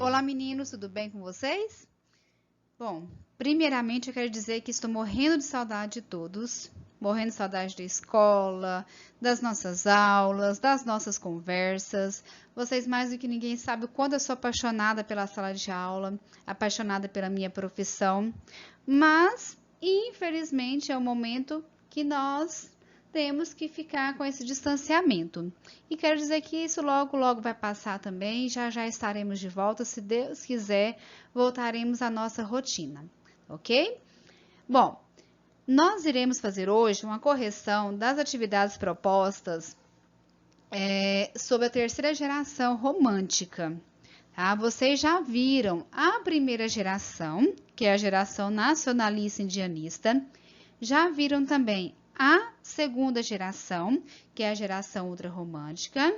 Olá meninos, tudo bem com vocês? Bom, primeiramente eu quero dizer que estou morrendo de saudade de todos, morrendo de saudade da escola, das nossas aulas, das nossas conversas. Vocês mais do que ninguém sabem o quanto eu sou apaixonada pela sala de aula, apaixonada pela minha profissão, mas infelizmente é o momento que nós temos que ficar com esse distanciamento. E quero dizer que isso logo vai passar também, já estaremos de volta, se Deus quiser, voltaremos à nossa rotina, ok? Bom, nós iremos fazer hoje uma correção das atividades propostas sobre a terceira geração romântica. Tá? Vocês já viram a primeira geração, que é a geração nacionalista indianista, já viram também a segunda geração, que é a geração ultrarromântica,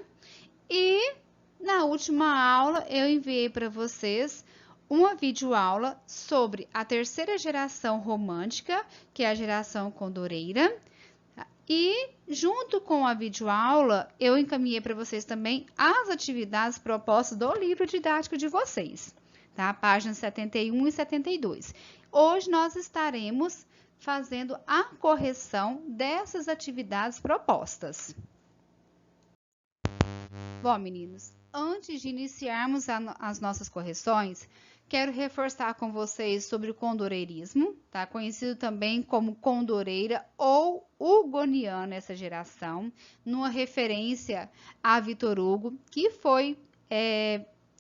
e na última aula eu enviei para vocês uma videoaula sobre a terceira geração romântica, que é a geração condoreira, e junto com a videoaula eu encaminhei para vocês também as atividades propostas do livro didático de vocês, tá? Páginas 71 e 72. Hoje nós estaremos fazendo a correção dessas atividades propostas. Bom, meninos, antes de iniciarmos as nossas correções, quero reforçar com vocês sobre o condoreirismo, tá? Conhecido também como condoreira ou hugoniana essa geração, numa referência a Vitor Hugo, que foi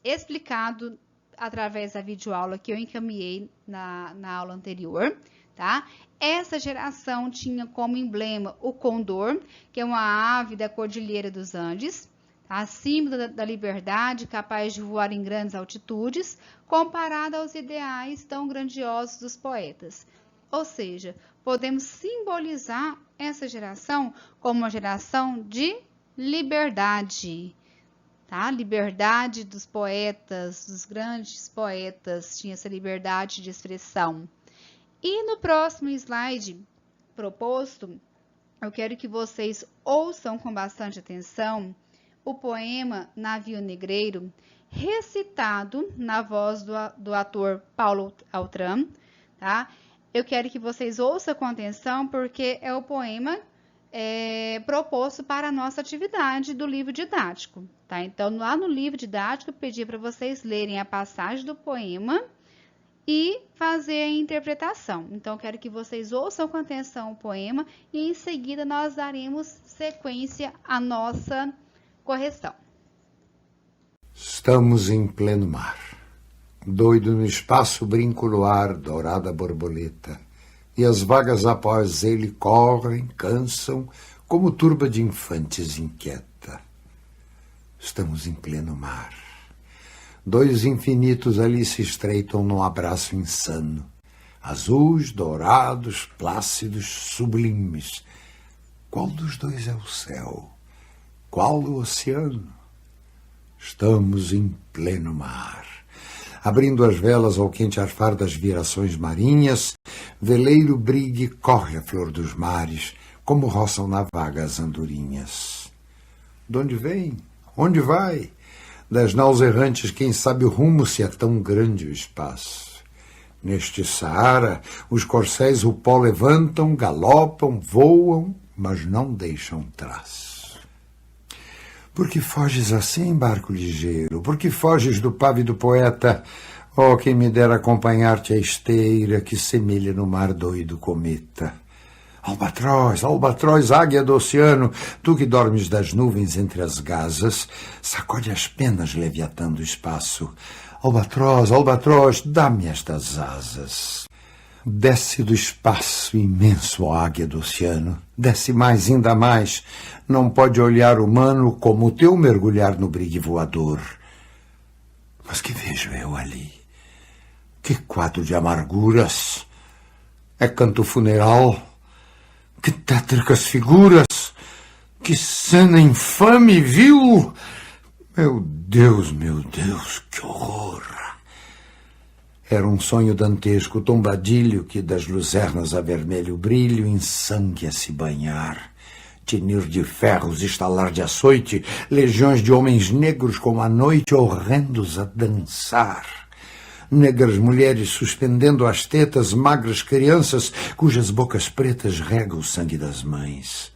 explicado através da videoaula que eu encaminhei na aula anterior. Tá? Essa geração tinha como emblema o condor, que é uma ave da Cordilheira dos Andes, tá? Símbolo da liberdade, capaz de voar em grandes altitudes, comparada aos ideais tão grandiosos dos poetas. Ou seja, podemos simbolizar essa geração como uma geração de liberdade. Tá? Liberdade dos poetas, dos grandes poetas, tinha essa liberdade de expressão. E no próximo slide proposto, eu quero que vocês ouçam com bastante atenção o poema Navio Negreiro, recitado na voz do ator Paulo Altran, tá? Eu quero que vocês ouçam com atenção, porque é o poema proposto para a nossa atividade do livro didático, tá? Então, lá no livro didático, eu pedi para vocês lerem a passagem do poema e fazer a interpretação. Então, eu quero que vocês ouçam com atenção o poema e em seguida nós daremos sequência à nossa correção. Estamos em pleno mar. Doido no espaço brinco no ar, dourada borboleta, e as vagas após ele correm, cansam, como turba de infantes inquieta. Estamos em pleno mar. Dois infinitos ali se estreitam num abraço insano. Azuis, dourados, plácidos, sublimes. Qual dos dois é o céu? Qual o oceano? Estamos em pleno mar. Abrindo as velas ao quente arfar das virações marinhas, veleiro brigue corre a flor dos mares, como roçam na vaga as andorinhas. De onde vem? Onde vai? Das naus errantes, quem sabe o rumo, se é tão grande o espaço. Neste Saara, os corcéis o pó levantam, galopam, voam, mas não deixam traço. Por que foges assim, barco ligeiro? Por que foges do pávido poeta? Oh, quem me dera acompanhar-te a esteira que semelha no mar doido cometa. Albatroz, albatroz, águia do oceano, tu que dormes das nuvens entre as gazas, sacode as penas leviatando o espaço. Albatroz, albatroz, dá-me estas asas. Desce do espaço imenso, ó águia do oceano, desce mais, ainda mais, não pode olhar humano como o teu mergulhar no brigue voador. Mas que vejo eu ali? Que quadro de amarguras! É canto funeral? Que tétricas figuras! Que cena infame, vil! Meu Deus, que horror! Era um sonho dantesco, tombadilho que das luzernas a vermelho brilho em sangue a se banhar, tinir de ferros, estalar de açoite, legiões de homens negros como a noite, horrendos a dançar. Negras mulheres suspendendo as tetas, magras crianças, cujas bocas pretas regam o sangue das mães.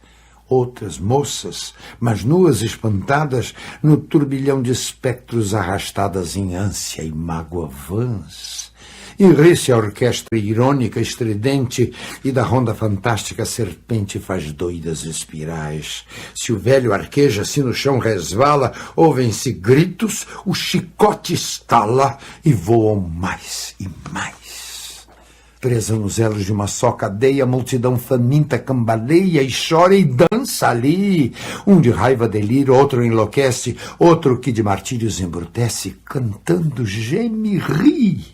Outras moças, mas nuas e espantadas, no turbilhão de espectros arrastadas em ânsia e mágoa vãs. E ri-se a orquestra irônica, estridente, e da ronda fantástica a serpente faz doidas espirais. Se o velho arqueja, se no chão resvala, ouvem-se gritos, o chicote estala e voam mais e mais. Presa nos elos de uma só cadeia, a multidão faminta cambaleia e chora e dança ali. Um de raiva delira, outro enlouquece, outro que de martírios embrutece, cantando geme e ri.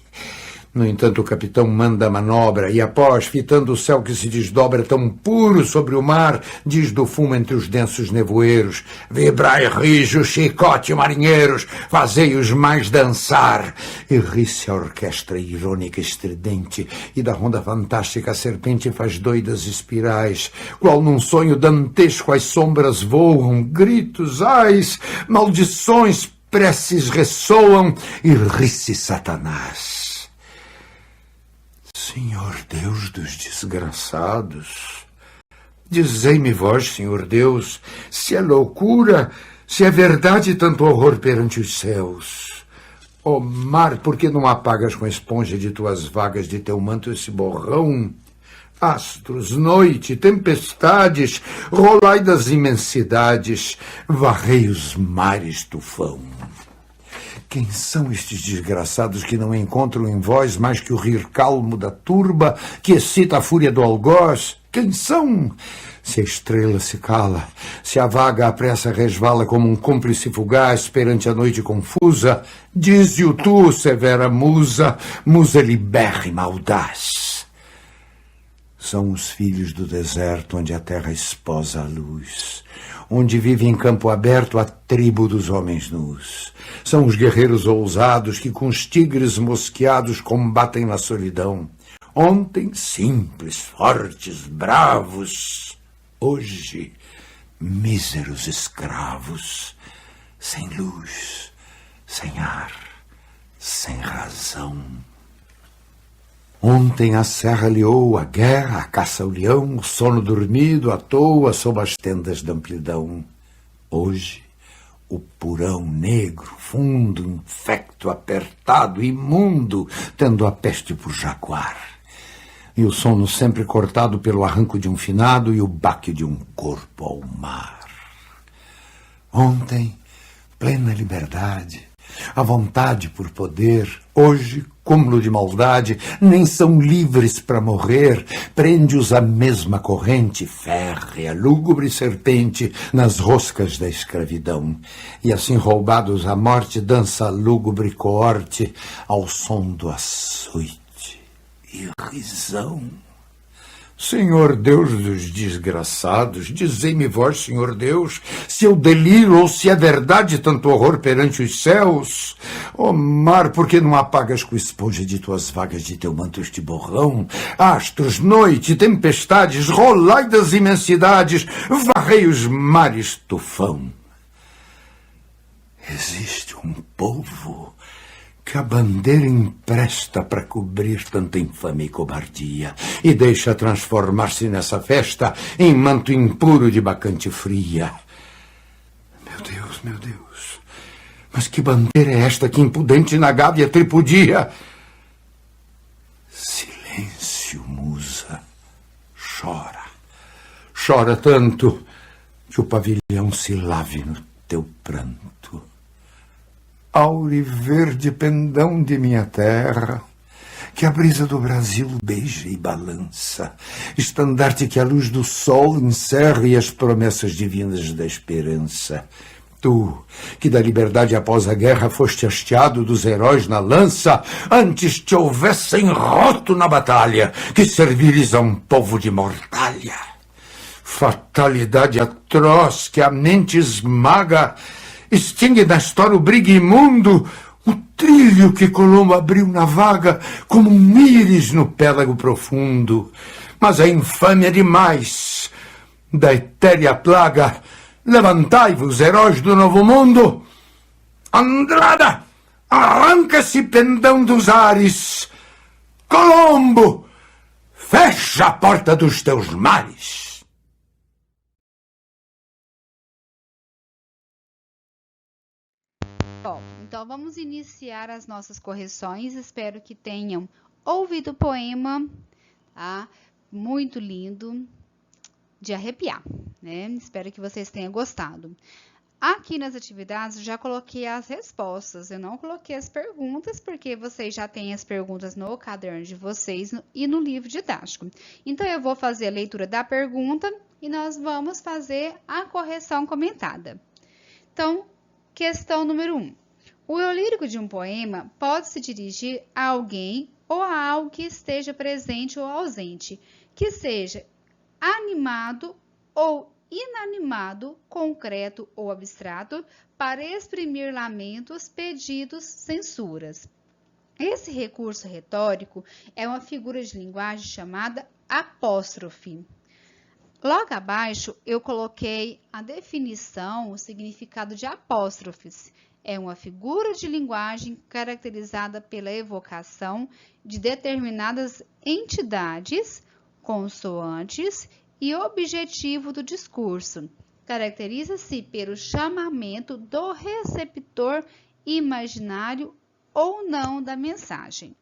No entanto, o capitão manda a manobra e, após, fitando o céu que se desdobra tão puro sobre o mar, diz do fumo entre os densos nevoeiros: vibrai rijo, chicote, marinheiros, fazei-os mais dançar. E ri-se a orquestra irônica estridente, e da ronda fantástica a serpente faz doidas espirais, qual num sonho dantesco as sombras voam, gritos, ais, maldições, preces ressoam, e ri-se Satanás. Senhor Deus dos desgraçados, dizei-me vós, Senhor Deus, se é loucura, se é verdade tanto horror perante os céus. Ó mar, por que não apagas com a esponja de tuas vagas de teu manto esse borrão? Astros, noite, tempestades, rolai das imensidades, varrei os mares, tufão. Quem são estes desgraçados que não encontram em vós mais que o rir calmo da turba que excita a fúria do algoz? Quem são? Se a estrela se cala, se a vaga à pressa resvala como um cúmplice fugaz perante a noite confusa, dize-o tu, severa musa, musa libérrima audaz. São os filhos do deserto onde a terra esposa a luz, onde vive em campo aberto a tribo dos homens nus. São os guerreiros ousados que com os tigres mosqueados combatem na solidão. Ontem simples, fortes, bravos. Hoje míseros escravos, sem luz, sem ar, sem razão. Ontem a serra liou a guerra, a caça ao leão, o sono dormido à toa sob as tendas da amplidão. Hoje, o porão negro, fundo, infecto, apertado, imundo, tendo a peste por jaguar. E o sono sempre cortado pelo arranco de um finado e o baque de um corpo ao mar. Ontem, plena liberdade, a vontade por poder. Hoje, cúmulo de maldade, nem são livres para morrer, prende-os a mesma corrente férrea, lúgubre serpente nas roscas da escravidão. E assim roubados à morte, dança a lúgubre coorte ao som do açoite e risão. Senhor Deus dos desgraçados, dizei-me vós, Senhor Deus, se eu deliro ou se é verdade tanto horror perante os céus. Ó mar, por que não apagas com esponja de tuas vagas de teu manto este borrão? Astros, noite, tempestades, rolai das imensidades, varrei os mares, tufão. Existe um povo que a bandeira empresta para cobrir tanta infame e cobardia e deixa transformar-se nessa festa em manto impuro de bacante fria. Meu Deus, mas que bandeira é esta que impudente na gávea tripudia? Silêncio, musa, chora tanto que o pavilhão se lave no teu pranto. Auriverde pendão de minha terra, que a brisa do Brasil beija e balança, estandarte que a luz do sol encerra e as promessas divinas da esperança. Tu, que da liberdade após a guerra foste hasteado dos heróis na lança, antes te houvessem roto na batalha, que servires a um povo de mortalha. Fatalidade atroz que a mente esmaga, extingue da história o brigue imundo, o trilho que Colombo abriu na vaga, como um íris no pélago profundo. Mas a infâmia é demais. da etérea plaga, levantai-vos, heróis do novo mundo! Andrada, arranca-se pendão dos ares! Colombo, fecha a porta dos teus mares! Bom, então vamos iniciar as nossas correções. Espero que tenham ouvido o poema, tá? Muito lindo, de arrepiar, né? Espero que vocês tenham gostado. Aqui nas atividades eu já coloquei as respostas, eu não coloquei as perguntas, porque vocês já têm as perguntas no caderno de vocês e no livro didático. Então, eu vou fazer a leitura da pergunta e nós vamos fazer a correção comentada. Então, questão número 1. O eu lírico de um poema pode se dirigir a alguém ou a algo que esteja presente ou ausente, que seja animado ou inanimado, concreto ou abstrato, para exprimir lamentos, pedidos, censuras. Esse recurso retórico é uma figura de linguagem chamada apóstrofe. Logo abaixo, eu coloquei a definição, o significado de apóstrofes. É uma figura de linguagem caracterizada pela evocação de determinadas entidades, consoantes e objetivo do discurso. Caracteriza-se pelo chamamento do receptor imaginário ou não da mensagem.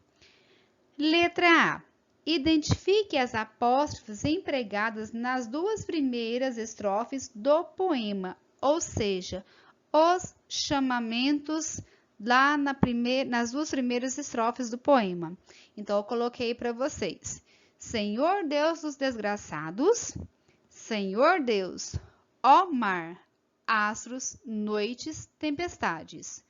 Letra A. Identifique as apóstrofes empregadas nas duas primeiras estrofes do poema, ou seja, os chamamentos lá nas duas primeiras estrofes do poema. Então, eu coloquei para vocês. Senhor Deus dos desgraçados, Senhor Deus, ó mar, astros, noites, tempestades,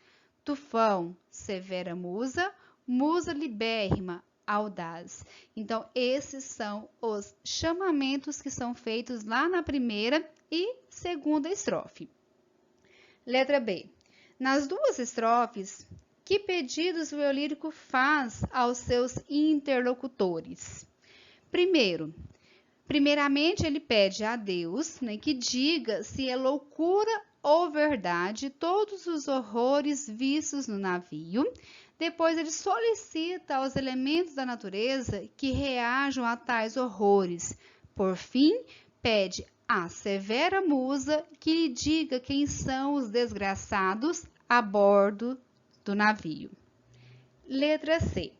tufão, severa musa, musa libérrima, audaz. Então, esses são os chamamentos que são feitos lá na primeira e segunda estrofe. Letra B. Nas duas estrofes, que pedidos o eu lírico faz aos seus interlocutores? Primeiramente, ele pede a Deus, né, que diga se é loucura ou verdade todos os horrores vistos no navio. Depois, ele solicita aos elementos da natureza que reajam a tais horrores. Por fim, pede à severa musa que lhe diga quem são os desgraçados a bordo do navio. Letra C.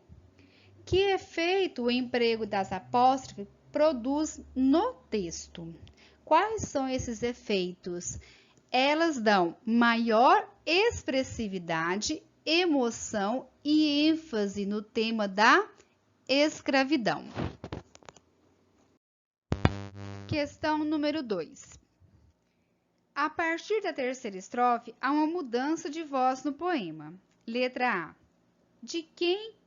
Que efeito o emprego das apóstrofes produz no texto? Quais são esses efeitos? Elas dão maior expressividade, emoção e ênfase no tema da escravidão. Questão número 2. A partir da terceira estrofe, há uma mudança de voz no poema. Letra A. De quem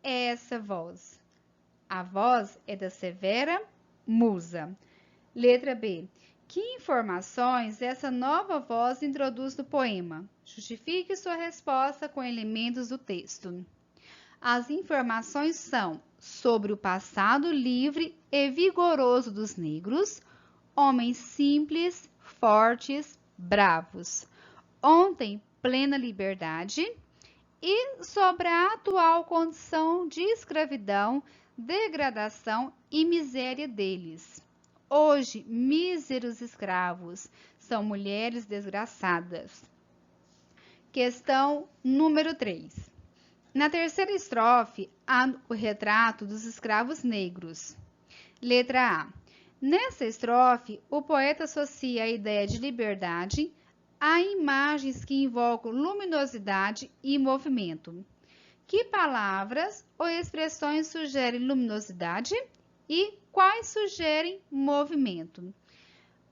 é essa voz? A voz é da severa musa. Letra B. Que informações essa nova voz introduz no poema? Justifique sua resposta com elementos do texto. As informações são sobre o passado livre e vigoroso dos negros, homens simples, fortes, bravos, ontem plena liberdade, e sobre a atual condição de escravidão, degradação e miséria deles. Hoje, míseros escravos são mulheres desgraçadas. Questão número 3. Na terceira estrofe, há o retrato dos escravos negros. Letra A. Nessa estrofe, o poeta associa a ideia de liberdade a imagens que invocam luminosidade e movimento. Que palavras ou expressões sugerem luminosidade e quais sugerem movimento?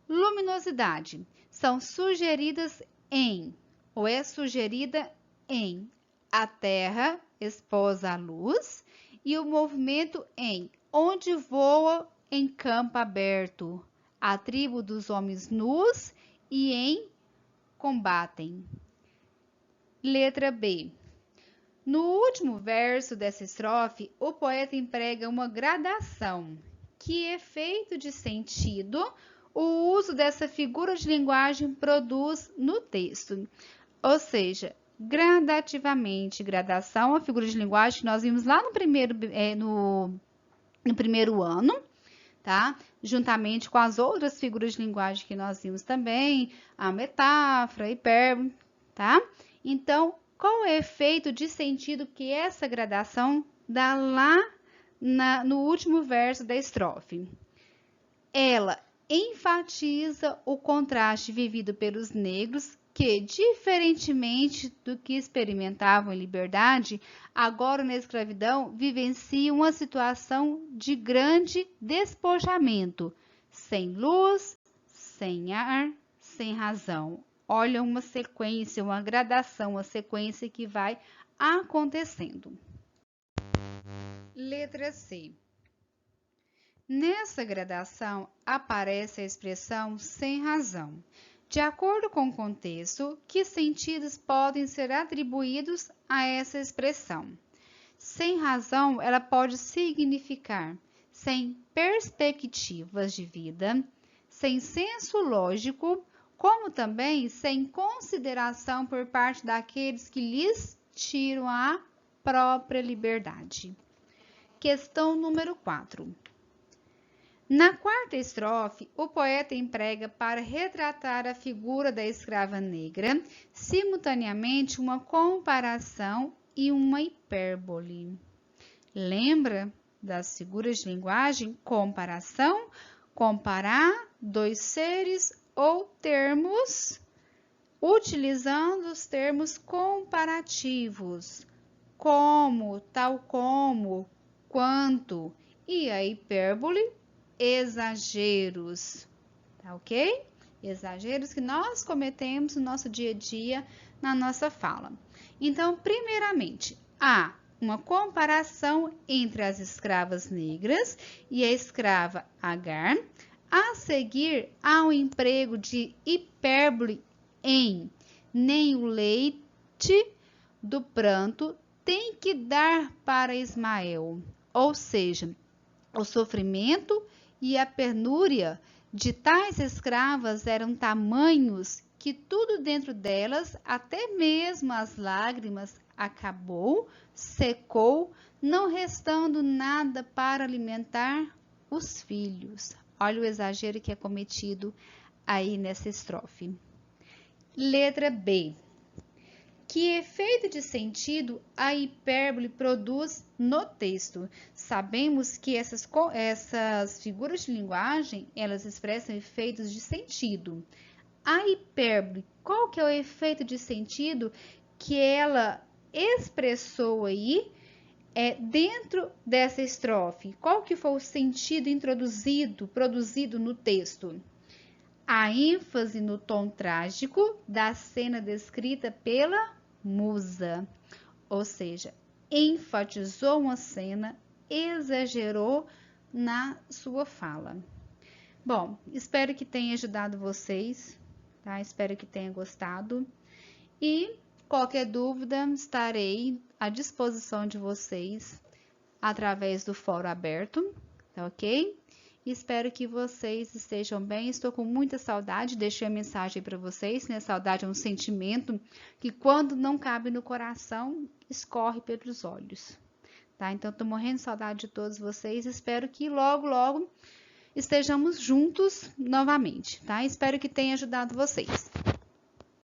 Luminosidade são sugeridas em, ou é sugerida em, a terra exposa à luz, e o movimento em, onde voa em campo aberto, a tribo dos homens nus e em combatem. Letra B. No último verso dessa estrofe, o poeta emprega uma gradação. Que efeito de sentido o uso dessa figura de linguagem produz no texto. Ou seja, gradativamente, gradação, a figura de linguagem que nós vimos lá no primeiro ano, tá? Juntamente com as outras figuras de linguagem que nós vimos também, a metáfora, a hipérbole, tá? Então, qual é o efeito de sentido que essa gradação dá lá no último verso da estrofe? Ela enfatiza o contraste vivido pelos negros que, diferentemente do que experimentavam em liberdade, agora na escravidão vivenciam uma situação de grande despojamento, sem luz, sem ar, sem razão. Olha uma sequência, uma gradação, uma sequência que vai acontecendo. Letra C. Nessa gradação aparece a expressão sem razão. De acordo com o contexto, que sentidos podem ser atribuídos a essa expressão? Sem razão, ela pode significar sem perspectivas de vida, sem senso lógico, como também sem consideração por parte daqueles que lhes tiram a própria liberdade. Questão número 4. Na quarta estrofe, o poeta emprega para retratar a figura da escrava negra, simultaneamente uma comparação e uma hipérbole. Lembra das figuras de linguagem? Comparação, comparar dois seres ou termos, utilizando os termos comparativos, como, tal como, quanto, e a hipérbole, exageros, tá ok? Exageros que nós cometemos no nosso dia a dia, na nossa fala. Então, primeiramente, há uma comparação entre as escravas negras e a escrava Agar. A seguir, há um emprego de hipérbole em nem o leite do pranto tem que dar para Ismael, ou seja, o sofrimento e a penúria de tais escravas eram tamanhos que tudo dentro delas, até mesmo as lágrimas, acabou, secou, não restando nada para alimentar os filhos. Olha o exagero que é cometido aí nessa estrofe. Letra B. Que efeito de sentido a hipérbole produz no texto? Sabemos que essas figuras de linguagem, elas expressam efeitos de sentido. A hipérbole, qual que é o efeito de sentido que ela expressou aí dentro dessa estrofe? Qual que foi o sentido produzido no texto? A ênfase no tom trágico da cena descrita pela musa, ou seja, enfatizou uma cena, exagerou na sua fala. Bom, espero que tenha ajudado vocês, tá? Espero que tenha gostado e qualquer dúvida estarei à disposição de vocês através do fórum aberto, tá ok? Espero que vocês estejam bem. Estou com muita saudade. Deixei a mensagem para vocês, né? Saudade é um sentimento que, quando não cabe no coração, escorre pelos olhos, tá? Então, estou morrendo de saudade de todos vocês. Espero que logo, logo estejamos juntos novamente, tá? Espero que tenha ajudado vocês.